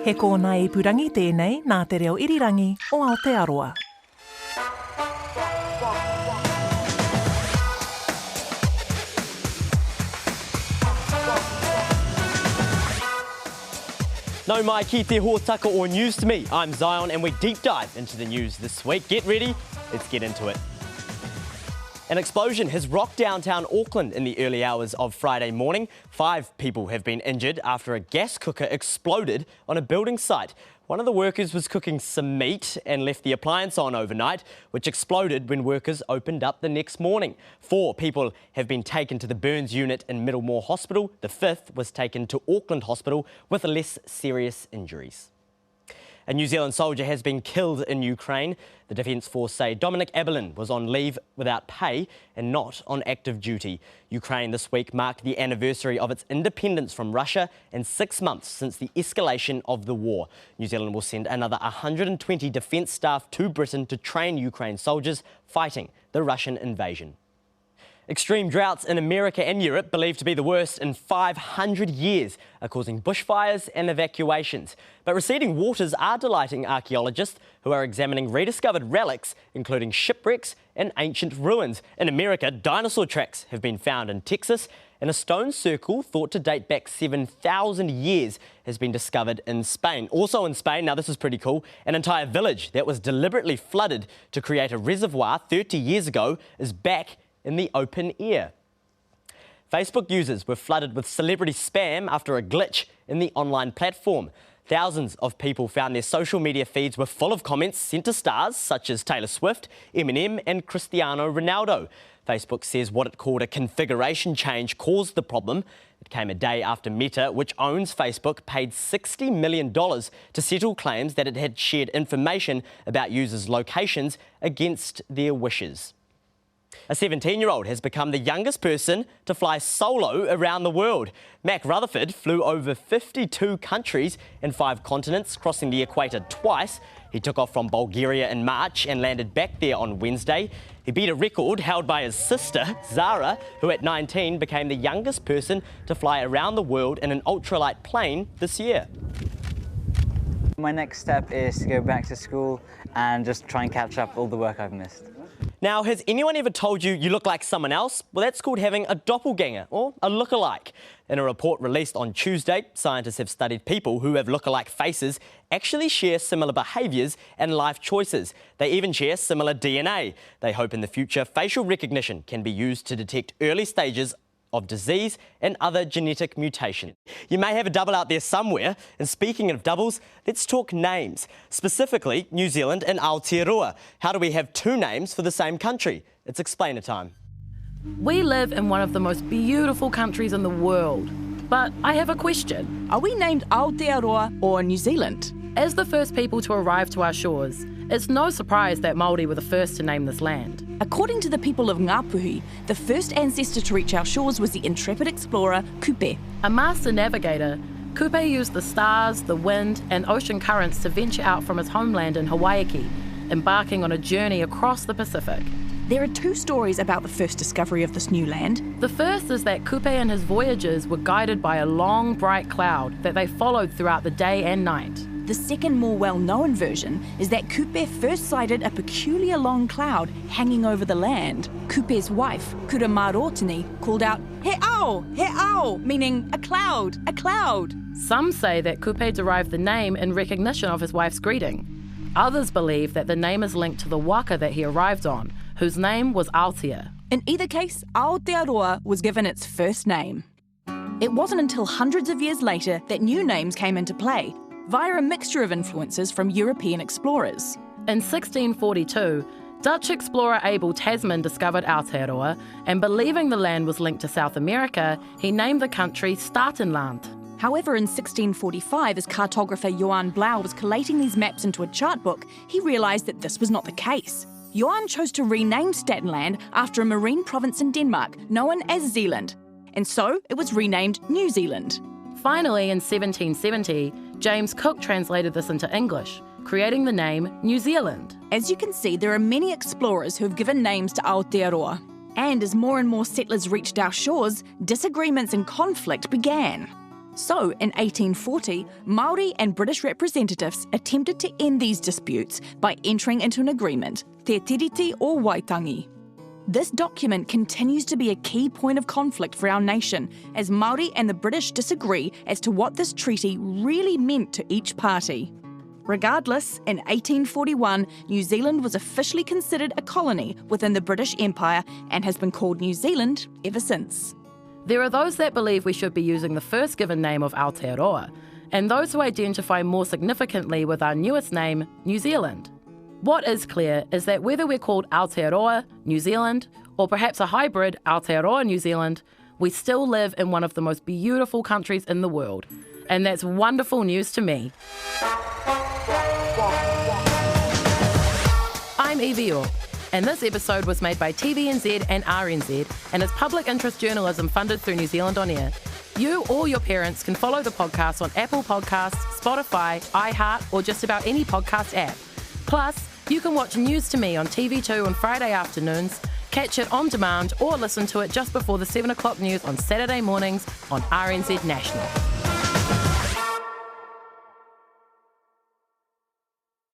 He kōna I purangi tēnei nā te reo irirangi o Aotearoa. No mai ki te hōtaka or news to me. I'm Zion and we deep dive into the news this week. Get ready, let's get into it. An explosion has rocked downtown Auckland in the early hours of Friday morning. 5 people have been injured after a gas cooker exploded on a building site. One of the workers was cooking some meat and left the appliance on overnight, which exploded when workers opened up the next morning. 4 people have been taken to the burns unit in Middlemore Hospital. The 5th was taken to Auckland Hospital with less serious injuries. A New Zealand soldier has been killed in Ukraine. The Defence Force say Dominic Aberlin was on leave without pay and not on active duty. Ukraine this week marked the anniversary of its independence from Russia and 6 months since the escalation of the war. New Zealand will send another 120 defence staff to Britain to train Ukraine soldiers fighting the Russian invasion. Extreme droughts in America and Europe, believed to be the worst in 500 years, are causing bushfires and evacuations. But receding waters are delighting archaeologists who are examining rediscovered relics, including shipwrecks and ancient ruins. In America, dinosaur tracks have been found in Texas, and a stone circle thought to date back 7,000 years has been discovered in Spain. Also in Spain, now this is pretty cool, an entire village that was deliberately flooded to create a reservoir 30 years ago is back in the open air. Facebook users were flooded with celebrity spam after a glitch in the online platform. Thousands of people found their social media feeds were full of comments sent to stars such as Taylor Swift, Eminem and Cristiano Ronaldo. Facebook says what it called a configuration change caused the problem. It came a day after Meta, which owns Facebook, paid $60 million to settle claims that it had shared information about users' locations against their wishes. A 17-year-old has become the youngest person to fly solo around the world. Mac Rutherford flew over 52 countries and 5 continents, crossing the equator twice. He took off from Bulgaria in March and landed back there on Wednesday. He beat a record held by his sister, Zara, who at 19 became the youngest person to fly around the world in an ultralight plane this year. My next step is to go back to school and just try and catch up all the work I've missed. Now, has anyone ever told you you look like someone else? Well, that's called having a doppelganger or a look-alike. In a report released on Tuesday, scientists have studied people who have look-alike faces actually share similar behaviours and life choices. They even share similar DNA. They hope in the future facial recognition can be used to detect early stages of disease and other genetic mutation. You may have a double out there somewhere, and speaking of doubles, let's talk names. Specifically, New Zealand and Aotearoa. How do we have 2 names for the same country? It's explainer time. We live in one of the most beautiful countries in the world, but I have a question. Are we named Aotearoa or New Zealand? As the first people to arrive to our shores, it's no surprise that Māori were the first to name this land. According to the people of Ngāpuhi, the first ancestor to reach our shores was the intrepid explorer Kupe. A master navigator, Kupe used the stars, the wind and ocean currents to venture out from his homeland in Hawaii, embarking on a journey across the Pacific. There are 2 stories about the first discovery of this new land. The first is that Kupe and his voyagers were guided by a long, bright cloud that they followed throughout the day and night. The second, more well-known version is that Kupe first sighted a peculiar long cloud hanging over the land. Kupe's wife, Kura Marotini, called out, "He ao," meaning a cloud, a cloud. Some say that Kupe derived the name in recognition of his wife's greeting. Others believe that the name is linked to the waka that he arrived on, whose name was Aotea. In either case, Aotearoa was given its first name. It wasn't until hundreds of years later that new names came into play, via a mixture of influences from European explorers. In 1642, Dutch explorer Abel Tasman discovered Aotearoa, and believing the land was linked to South America, he named the country Statenland. However, in 1645, as cartographer Johan Blau was collating these maps into a chart book, he realised that this was not the case. Johan chose to rename Statenland after a marine province in Denmark, known as Zealand, and so it was renamed New Zealand. Finally, in 1770, James Cook translated this into English, creating the name New Zealand. As you can see, there are many explorers who have given names to Aotearoa. And as more and more settlers reached our shores, disagreements and conflict began. So, in 1840, Māori and British representatives attempted to end these disputes by entering into an agreement, Te Tiriti o Waitangi. This document continues to be a key point of conflict for our nation, as Māori and the British disagree as to what this treaty really meant to each party. Regardless, in 1841, New Zealand was officially considered a colony within the British Empire and has been called New Zealand ever since. There are those that believe we should be using the first given name of Aotearoa, and those who identify more significantly with our newest name, New Zealand. What is clear is that whether we're called Aotearoa, New Zealand, or perhaps a hybrid Aotearoa, New Zealand, we still live in one of the most beautiful countries in the world. And that's wonderful news to me. I'm Evie York, and this episode was made by TVNZ and RNZ and is public interest journalism funded through New Zealand On Air. You or your parents can follow the podcast on Apple Podcasts, Spotify, iHeart, or just about any podcast app. Plus, you can watch News to Me on TV2 on Friday afternoons, catch it on demand, or listen to it just before the 7 o'clock news on Saturday mornings on RNZ National.